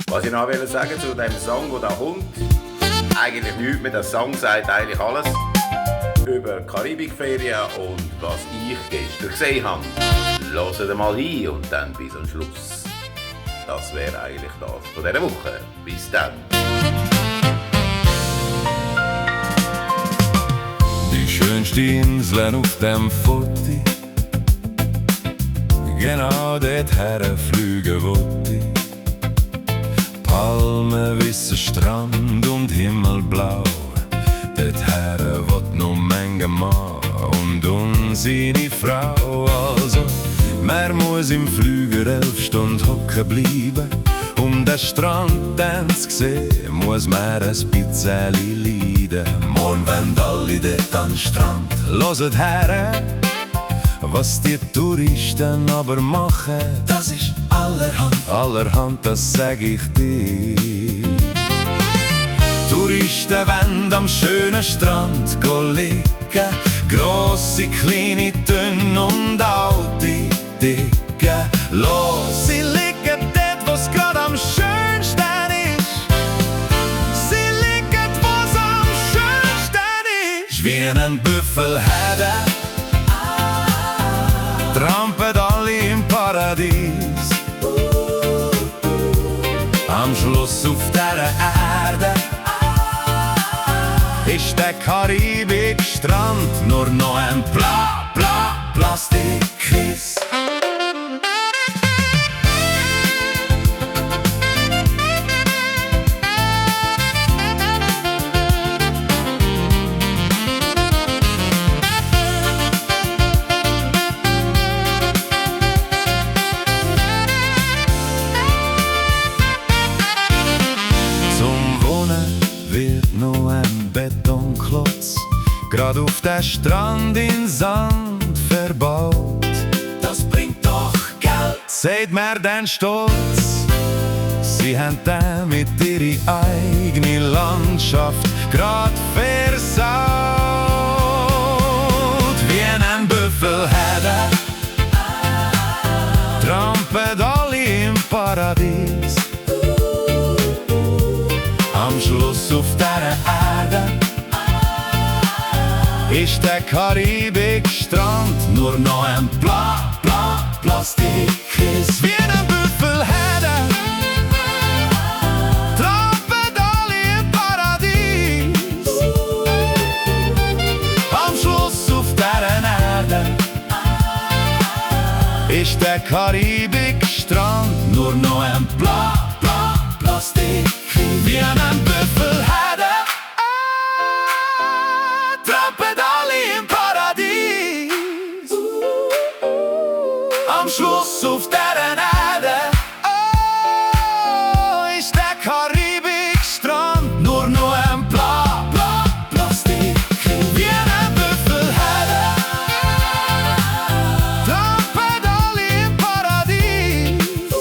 Was ich noch sagen zu dem Song, der da kommt, eigentlich nichts mehr. Der Song sagt eigentlich alles über Karibikferien und was ich gestern gesehen habe. Hört mal hin und dann bis zum Schluss. Das wäre eigentlich das von dieser Woche. Bis dann. Die schönste Insel auf dem Foto, genau dorthin fliegen wollte ich. Palmen, weißer Strand und Himmelblau, dorthin will noch Menge Mann und seine Frau. Also, man muss im Flüger 11 Stunden hocken bleiben. Um den Strand dann zu sehen, muss man ein bisschen leiden. Morgen wollen alle dort an den Strand. Hört her, was die Touristen aber machen. Das ist allerhand. Allerhand, das sag ich dir. Touristen wollen am schönen Strand liegen. Grosse, kleine, dünn und alte, dicke. Los, sie liegen dort, wo's grad am schönsten ist. Sie liegen, wo's am schönsten ist. Wie ein Büffelherde trampet alle im Paradies. Am Schluss auf dieser Erde ist der Karibikstrand nur noch ein Plastikkiss. Wird noch ein Betonklotz grad auf der Strand in Sand verbaut. Das bringt doch Geld, sagt mir dann stolz. Sie haben dann mit ihrer eigenen Landschaft grad versaut. Wie ein Büffelherde trampet alle im Paradies. Am Schluss auf dieser Erde ist der Karibikstrand nur noch ein Plastikkiss. Wie ein Büffelherde trampet alle im Paradies. Am Schluss auf dieser Erde ist der Karibikstrand nur noch ein Plastikkiss. Wie ein Büffelherde trampet alle im Paradies. Am Schluss auf dieser Erde ist der Karibikstrand nur noch ein Plastikkiss. Wie ein Büffelherde trampet alle im Paradies.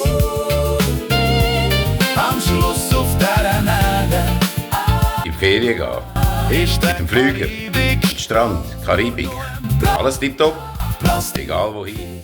Am Schluss auf dieser Erde In die Ferien gehen. ist der Mit dem Flüger. Karibik. Strand, Karibik. Alles tipptopp. Egal wohin.